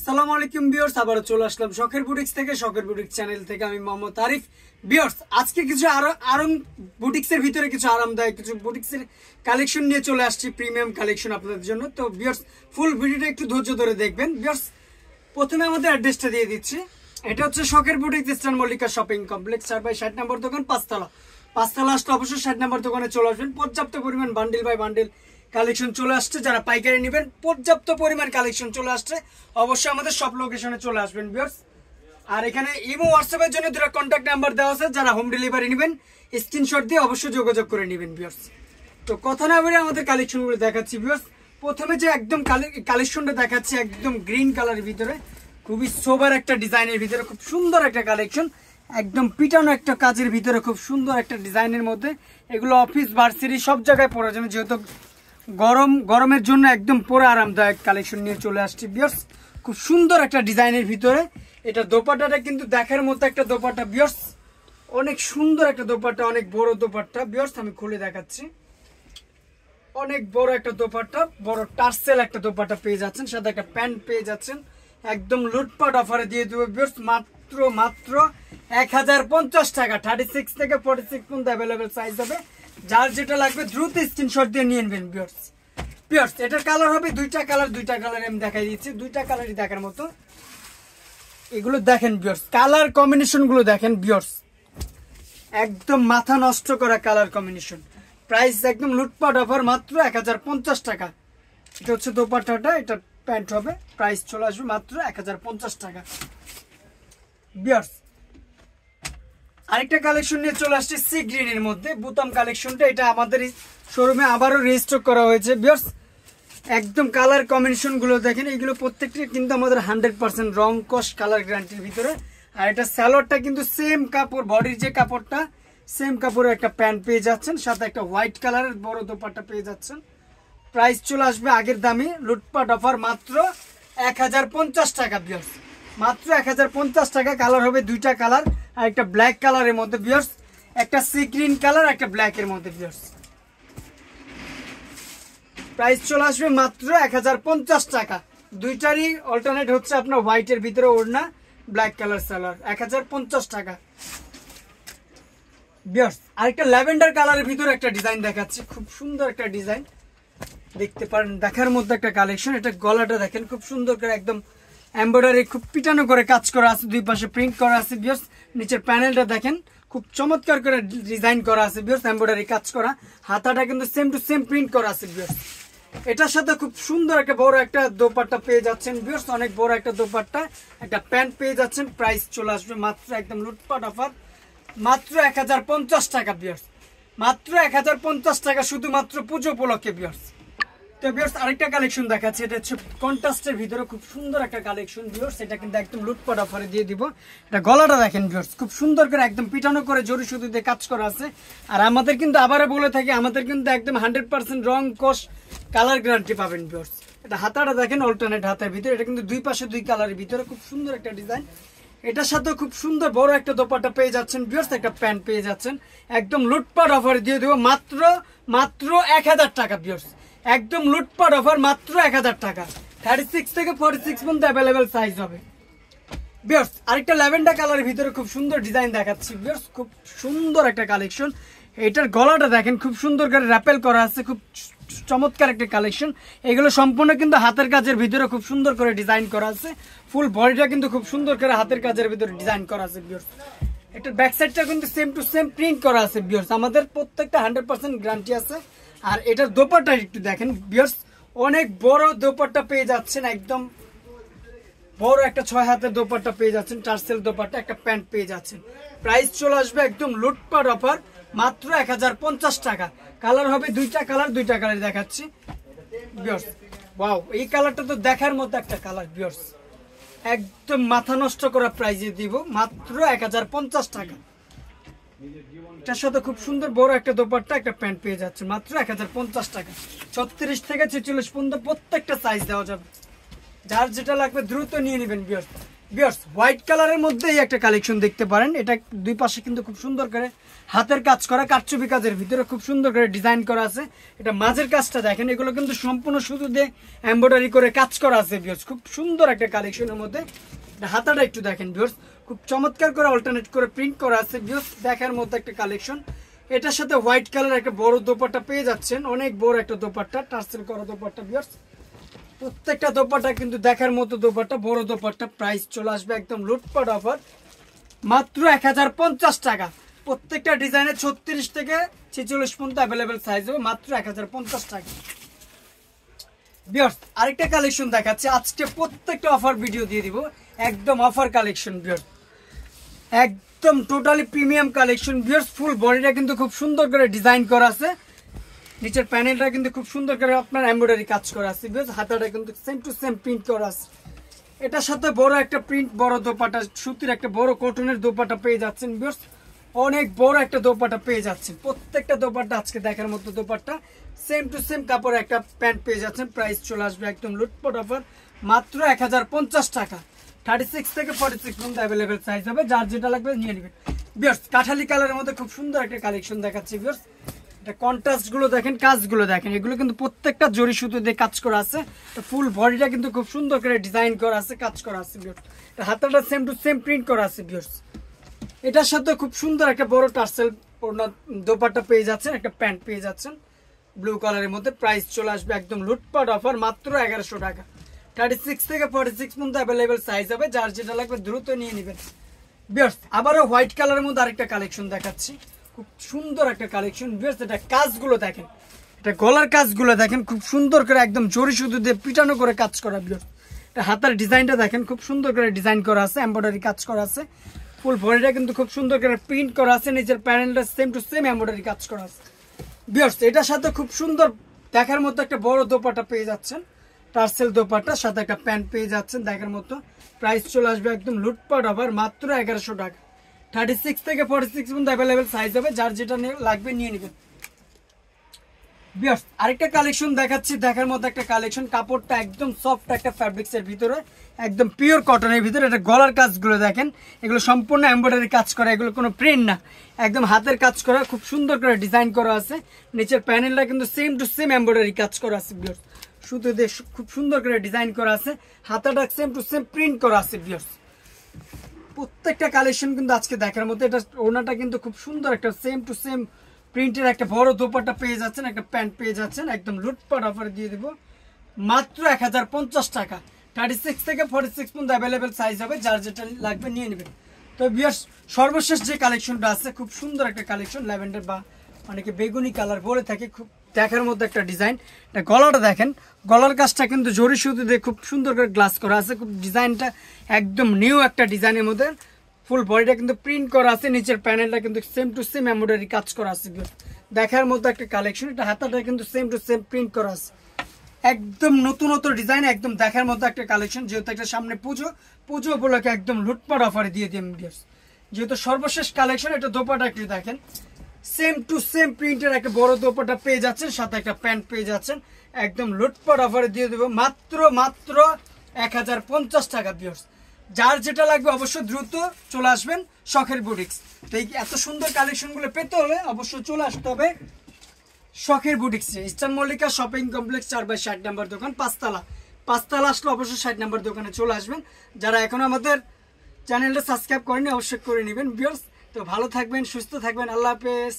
আসসালামু আলাইকুম ভিউয়ার্স, আবারো চলে আসলাম শখের বুটিক্স থেকে। শখের বুটিক্স চ্যানেল থেকে আমি মোহাম্মদ আরিফ। ভিউয়ার্স, আজকে কিছু আরাম বুটিক্সের ভিতরে কিছু আরামদায়ক কিছু বুটিক্সের কালেকশন নিয়ে চলে আসছি, প্রিমিয়াম কালেকশন আপনাদের জন্য। তো ভিউয়ার্স, ফুল ভিডিওটা একটু ধৈর্য ধরে দেখবেন। ভিউয়ার্স, প্রথমে আমাদের অ্যাড্রেসটা দিয়ে দিচ্ছি। এটা হচ্ছে শখের boutiques, eastern Mallika shopping complex, 4/60 নম্বর দোকান, পাঁচতলা আসলে অবশ্যই 60 নম্বর দোকানে চলে আসবেন। পর্যাপ্ত পরিমাণ বান্ডিল বাই বান্ডিল কালেকশন চলে আসছে। যারা পাইকারি নেবেন, পর্যাপ্ত পরিমাণ কালেকশন চলে আসছে, অবশ্যই আমাদের সব লোকেশনে চলে আসবেন ভিউয়ার্স। আর এখানে ইমো হোয়াটসঅ্যাপের জন্য দুটো কন্ট্যাক্ট নাম্বার দেওয়া আছে। যারা হোম ডেলিভারি নেবেন, স্ক্রিনশট দিয়ে অবশ্যই যোগাযোগ করে নেবেন ভিউয়ার্স। তো কথা না বলে আমাদের কালেকশনগুলো দেখাচ্ছি ভিউয়ার্স। প্রথমে যে একদম কালেকশনটা দেখাচ্ছি, একদম গ্রিন কালারের ভিতরে, খুবই সোবার একটা ডিজাইনের ভিতরে, খুব সুন্দর একটা কালেকশন, একদম পিটানো একটা কাজের ভিতরে, খুব সুন্দর একটা ডিজাইনের মধ্যে। এগুলো অফিস ভার্সিটি সব জায়গায় পরা যাবে, যেহেতু গরমের জন্য একদম পুরো আরামদায়ক কালেকশন নিয়ে চলে আসছি ভিউয়ার্স। খুব সুন্দর একটা ডিজাইনের ভিতরে। এটা দোপাট্টাটা কিন্তু দেখার মতো একটা দোপাট্টা ভিউয়ার্স, অনেক সুন্দর একটা দোপাট্টা, অনেক বড় দোপাট্টা ভিউয়ার্স। আমি খুলে দেখাচ্ছি, অনেক বড় একটা দোপাট্টা, বড় টার্সেল একটা দোপাট্টা পেয়ে যাচ্ছেন, সাথে একটা প্যান্ট পেয়ে যাচ্ছেন। একদম লুটপাট অফারে দিয়ে দেবো ভিউয়ার্স, মাত্র 1050 টাকা। 36 থেকে 46 পর্যন্ত অ্যাভেলেবেল সাইজ হবে। যার যেটা লাগবে দ্রুত স্ক্রিনশট দিয়ে নিয়ে নেবেন ভিউয়ার্স। এটার কালার হবে দুইটা কালার আমি দেখাই দিচ্ছি, দুইটা কালারই দেখার মতো। এগুলো দেখেন ভিউয়ার্স, কালার কম্বিনেশন গুলো দেখেন ভিউয়ার্স, একদম মাথা নষ্ট করা কালার কম্বিনেশন। প্রাইস একদম লুটপাট অফার, মাত্র 1050 টাকা। এটা হচ্ছে দোপাট্টাটা, এটা প্যান্ট হবে। প্রাইস চলে আসবে মাত্র 1050 টাকা ভিউয়ার্স। আরেকটা কালেকশন নিয়ে চলে আসছে সি গ্রিনের মধ্যে, বুতাম কালেকশনটা। এটা আমাদের শোরুমে আবারও রিস্টক করা হয়েছে ভিউয়ার্স। একদম কালার কম্বিনেশন গুলো দেখেন, এগুলো প্রত্যেকটা কিন্তু আমাদের 100% রং কস কালার গ্যারান্টির ভিতরে। আর এটা স্যালোয়ারটা কিন্তু সেম কাপড়, বডির যে কাপড়টা সেম কাপড়ের একটা প্যান্ট পেয়ে যাচ্ছেন, সাথে একটা হোয়াইট কালারের বড় দোপাট্টা পেয়ে যাচ্ছেন। প্রাইস চলে আসবে আগের দামে, লুটপাট অফার, মাত্র 1050 টাকা ভিউয়ার্স, মাত্র 1050 টাকা। কালার হবে দুইটা কালার, আর একটা ব্ল্যাক কালারের মধ্যে ভিউয়ার্স, একটা সি গ্রিন কালার, একটা ব্ল্যাক এর মধ্যে ভিউয়ার্স। প্রাইস চলে আসবে মাত্র 1050 টাকা। দুইটারই অল্টারনেট হচ্ছে আপনার হোয়াইটের ভিতরে ওড়না, ব্ল্যাক কালার সালোয়ার, 1050 টাকা ভিউয়ার্স। আরেকটা ল্যাভেন্ডার কালারের ভিতরে একটা ডিজাইন দেখাচ্ছি, খুব সুন্দর একটা ডিজাইন, দেখতে পারেন, দেখার মধ্যে একটা কালেকশন। এটা গলাটা দেখেন, খুব সুন্দর করে একদম এমব্রয়ডারি, খুব পিটানো করে কাজ করা আছে, দুই পাশে প্রিন্ট করা আছে ভিউয়ার্স। নিচের প্যানেলটা দেখেন, খুব চমৎকার করে ডিজাইন করা আছে ভিউয়ার্স, এমব্রয়ডারি কাজ করা। হাতাটা কিন্তু সেম টু সেম প্রিন্ট করা আছে ভিউয়ার্স। এটার সাথে খুব সুন্দর একটা বড় একটা দোপাট্টা পেয়ে যাচ্ছেন ভিউয়ার্স, অনেক বড় একটা দোপাট্টা, একটা প্যান্ট পেয়ে যাচ্ছেন। প্রাইস চলে আসবে মাত্র একদম লুটপাট অফার, মাত্র 1050 টাকা ভিউয়ার্স, মাত্র 1050 টাকা, শুধুমাত্র পুজো উপলক্ষে ভিউয়ার্স। তো ভিউয়ার্স, আরেকটা কালেকশন দেখাচ্ছি, এটা হচ্ছে কন্ট্রাস্টের ভিতরে খুব সুন্দর একটা কালেকশন ভিউয়ার্স। এটা কিন্তু একদম লুটপাট অফারে দিয়ে দিব। এটা গলাটা দেখেন ভিউয়ার্স, খুব সুন্দর করে একদম পিটানো করে জরি সুতো দিয়ে কাজ করা আছে। আর আমাদের কিন্তু আবারও বলে থাকি, আমাদের কিন্তু একদম 100% রং কস কালার গ্যারান্টি পাবেন ভিউয়ার্স। এটা হাতাটা দেখেন, অল্টারনেট হাতের ভিতরে, এটা কিন্তু দুই পাশে দুই কালারের ভিতরে, খুব সুন্দর একটা ডিজাইন। এটার সাথে খুব সুন্দর বড় একটা দোপাট্টা পেয়ে যাচ্ছেন ভিউয়ার্স, একটা প্যান্ট পেয়ে যাচ্ছেন। একদম লুটপাট অফারে দিয়ে দেবো মাত্র 1000 টাকা ভিউয়ার্স, একদম লুটপাট অফার, মাত্র 1000 টাকা। 36 থেকে 46 পর্যন্ত অ্যাভেলেবেল সাইজ হবে ভিউয়ার্স। আরেকটা ল্যাভেন্ডার কালারের ভিতরে খুব সুন্দর ডিজাইন দেখাচ্ছি ভিউয়ার্স, খুব সুন্দর একটা কালেকশন। এটার গলাটা দেখেন, খুব সুন্দর করে র্যাপেল করা আছে, খুব চমৎকার একটা কালেকশন। এগুলো সম্পূর্ণ কিন্তু হাতের কাজের ভিতরে খুব সুন্দর করে ডিজাইন করা আছে। ফুল বডিটা কিন্তু খুব সুন্দর করে হাতের কাজের ভিতরে ডিজাইন করা আছে ভিউয়ার্স। এটার ব্যাক সাইডটা কিন্তু সেম টু সেম প্রিন্ট করা আছে ভিউয়ার্স, আমাদের প্রত্যেকটা 100% গ্যারান্টি আছে। আর এটার দোপাট্টা একটু দেখেন ভিউয়ার্স, অনেক বড় দোপাট্টা পেয়ে যাচ্ছেন, একদম বড় একটা 6 হাতের দোপাট্টা পেয়ে যাচ্ছেন, টার্সেল দোপাট্টা, একটা প্যান্ট পেয়ে যাচ্ছেন। প্রাইস চলে আসবে একদম লুটপাট অফার, মাত্র 1050 টাকা। কালার হবে দুইটা কালার দেখাচ্ছি ভিউয়ার্স। ওয়াও, এই কালারটা তো দেখার মতো একটা কালার ভিউয়ার্স, একদম মাথা নষ্ট করা প্রাইসে দিব, মাত্র 1050 টাকা। এটার সাথে খুব সুন্দর বড় একটা দোপাট্টা, একটা প্যান্ট পেয়ে যাচ্ছে, মাত্র 1050 টাকা। 36 থেকে 46 পর্যন্ত প্রত্যেকটা সাইজ দেওয়া যাবে। যার যেটা লাগবে দ্রুত নিয়ে নেবেন ভিউয়ার্স। ভিউয়ার্স হোয়াইট কালারের মধ্যেই একটা কালেকশন দেখতে পারেন। এটা দুই পাশে কিন্তু খুব সুন্দর করে হাতের কাজ করা, কারচুপি কাজের ভিতরে খুব সুন্দর করে ডিজাইন করা আছে। এটা মাঝের কাজটা দেখেন, এগুলো কিন্তু সম্পূর্ণ সুতো দিয়ে এমব্রয়ডারি করে কাজ করা আছে ভিউয়ার্স। খুব সুন্দর একটা কালেকশনের মধ্যে হাতাটা একটু দেখেন ভিউয়ার্স, খুব চমৎকার করে অল্টারনেট করে প্রিন্ট করা আছে ভিউয়ার্স, দেখার মধ্যে একটা কালেকশন। এটার সাথে হোয়াইট কালার একটা বড় দোপাট্টা পেয়ে যাচ্ছেন, অনেক বড় একটা দোপাট্টা, টার্সেল করা দোপাট্টা ভিউয়ার্স। প্রত্যেকটা দোপাট্টা কিন্তু দেখার মতো দোপাট্টা, বড় দোপাট্টা। প্রাইস চলে আসবে একদম লুটপাট অফার, মাত্র 1050 টাকা। প্রত্যেকটা ডিজাইনে 36 থেকে 46 পর্যন্ত অ্যাভেলেবেল সাইজ হবে, মাত্র 1050 টাকা। ভিউয়ার্স আরেকটা কালেকশন দেখাচ্ছি, আজকে প্রত্যেকটা অফার ভিডিও দিয়ে দিব, একদম অফার কালেকশন ভিউয়ার্স, একদম টোটালি প্রিমিয়াম কালেকশন ভিউয়ার্স। ফুল বডিটা কিন্তু খুব সুন্দর করে ডিজাইন করা আছে, নিচের প্যানেলটা কিন্তু খুব সুন্দর করে আপনার এমব্রয়ডারি কাজ করা আছে ভিউয়ার্স, হাতাটা কিন্তু সেম টু সেম প্রিন্ট করা আছে। এটার সাথে বড় একটা প্রিন্ট, বড় দোপাট্টা, সুতির একটা বড় কটনের দোপাট্টা পেয়ে যাচ্ছেন ভিউয়ার্স, অনেক বড় একটা দোপাট্টা পেয়ে যাচ্ছেন। প্রত্যেকটা দোপাট্টা আজকে দেখার মতো দোপাট্টা, সেম টু সেম কাপড় একটা প্যান্ট পেয়ে যাচ্ছেন। প্রাইস চলে আসবে একদম লুটপাট অফার, মাত্র 1050 টাকা। 36 থেকে 46 পর্যন্ত অ্যাভেলেবেল সাইজ হবে, যার যেটা লাগবে নিয়ে নেবেন ভিউয়ার্স। কাঠালি কালারের মধ্যে খুব সুন্দর একটা কালেকশন দেখাচ্ছি ভিউয়ার্স। এটা কন্ট্রাস্ট গুলো দেখেন, কাজগুলো দেখেন, এগুলো কিন্তু প্রত্যেকটা জরি সুতো দিয়ে কাজ করা আছে। ফুল বডিটা কিন্তু খুব সুন্দর করে ডিজাইন করা আছে, কাজ করা আছে ভিউয়ার্স। হাতাটা সেম টু সেম প্রিন্ট করা আছে ভিউয়ার্স। এটার সাথে খুব সুন্দর একটা বড় টার্সেল দোপাট্টা পেয়ে যাচ্ছেন, একটা প্যান্ট পেয়ে যাচ্ছেন ব্লু কালারের মধ্যে। প্রাইস চলে আসবে একদম লুটপাট অফার, মাত্র 1100 টাকা। 36 থেকে 46 পর্যন্ত অ্যাভেলেবেল সাইজ হবে, যার যেটা লাগবে দ্রুত নিয়ে নেবেন ভিউয়ার্স। আবারও হোয়াইট কালারের মধ্যে আরেকটা কালেকশন দেখাচ্ছি, খুব সুন্দর একটা কালেকশন ভিউয়ার্স। এটা কাজগুলো দেখেন, এটা গলার কাজগুলো দেখেন, খুব সুন্দর করে একদম জরি সুতো দিয়ে পিটানো করে কাজ করা ভিউয়ার্স। এটা হাতার ডিজাইনটা দেখেন, খুব সুন্দর করে ডিজাইন করা আছে, এমব্রয়ডারি কাজ করা আছে। ফুল বডিটা কিন্তু খুব সুন্দর করে প্রিন্ট করা আছে, নিচের প্যানেলটা সেম টু সেম এমব্রয়ডারি কাজ করা আছে ভিউয়ার্স। এটার সাথে খুব সুন্দর দেখার মতো একটা বড় দোপাট্টা পেয়ে যাচ্ছেন, টার্সেল দোপাট্টার সাথে একটা প্যান্ট পেয়ে যাচ্ছেন দেখার মতো। প্রাইস চলে আসবে একদম লুটপাট অফার, মাত্র 1100 টাকা। 36 থেকে 46 পর্যন্ত অ্যাভেলেবেল সাইজ হবে, যার যেটা লাগবে নিয়ে নেবেন ভিউয়ার্স। আরেকটা কালেকশন দেখাচ্ছি, দেখার মতো একটা কালেকশন, কাপড়টা একদম সফট একটা ফ্যাব্রিক্স এর ভিতরে, একদম পিওর কটনের ভিতরে। এটা গলার কাজগুলো দেখেন, এগুলো সম্পূর্ণ এমব্রয়ডারি কাজ করা, এগুলো কোনো প্রিন্ট না, একদম হাতের কাজ করা, খুব সুন্দর করে ডিজাইন করা আছে। নিচের প্যানেলটা কিন্তু সেম টু সেম এমব্রয়ডারি কাজ করা আছে ভিউয়ার্স, সুতো দিয়ে খুব সুন্দর করে ডিজাইন করা আছে, হাতাটা সেম টু সেম প্রিন্ট করা আছে ভিউয়ার্স। প্রত্যেকটা কালেকশন কিন্তু আজকে দেখার মতো। এটা ওনাটা কিন্তু খুব সুন্দর একটা সেম টু সেম প্রিন্টের একটা বড় দোপাট্টা পেয়ে যাচ্ছেন, একটা প্যান্ট পেয়ে যাচ্ছেন, একদম লুটপাট অফারে দিয়ে দেবো, মাত্র 1050 টাকা। 36 থেকে 46 পর্যন্ত অ্যাভেলেবেল সাইজ হবে, যার যেটা লাগবে নিয়ে নেবেন। তো ভিউয়ার্স সর্বশেষ যে কালেকশনটা আছে, খুব সুন্দর একটা কালেকশন, ল্যাভেন্ডার বা অনেকে বেগুনি কালার বলে থাকে, খুব দেখার মধ্যে একটা ডিজাইন। এটা গলাটা দেখেন, গলার কাজটা কিন্তু জরি সুতো দিয়ে খুব সুন্দর করে গ্লাস করা আছে, খুব ডিজাইনটা একদম নিউ একটা ডিজাইনের মধ্যে। ফুল বডিটা কিন্তু প্রিন্ট করা আছে, নিচের প্যানেলটা কিন্তু সেম টু সেম এমব্রয়ডারি কাজ করা আছে, দেখার মতো একটা কালেকশন। এটা হাতাটা কিন্তু সেম টু সেম প্রিন্ট করা আছে, একদম নতুনত্ব ডিজাইন, একদম দেখার মতো একটা কালেকশন। যেহেতু একটা সামনে পুজো উপলক্ষে একদম লুটপাট অফারে দিয়ে দিই ভিউয়ার্স, যেহেতু সর্বশেষ কালেকশন। এটা দোপাটা একটু দেখেন, সেম টু সেম প্রিন্টের একটা বড় দোপাটা পেয়ে যাচ্ছেন, সাথে একটা প্যান্ট পেয়ে যাচ্ছেন, একদম লুটপাট অফারে দিয়ে দেবো, মাত্র 1050 টাকা ভিউয়ার্স। যার যেটা লাগবে অবশ্যই দ্রুত চলে আসবেন শখের বুটিক্স। তো এই এত সুন্দর কালেকশনগুলো পেতে হলে অবশ্যই চলে আসতে হবে শখের বুটিক্সে, ইস্টার্ন মল্লিকা শপিং কমপ্লেক্স 4/60 নম্বর দোকান, পাঁচতলা আসলে অবশ্যই 60 নম্বর দোকানে চলে আসবেন। যারা এখন আমাদের চ্যানেলটা সাবস্ক্রাইব করেনি অবশ্যই করে নেবেন ভিউয়ার্স। তো ভালো থাকবেন, সুস্থ থাকবেন, আল্লাহ হাফেজ।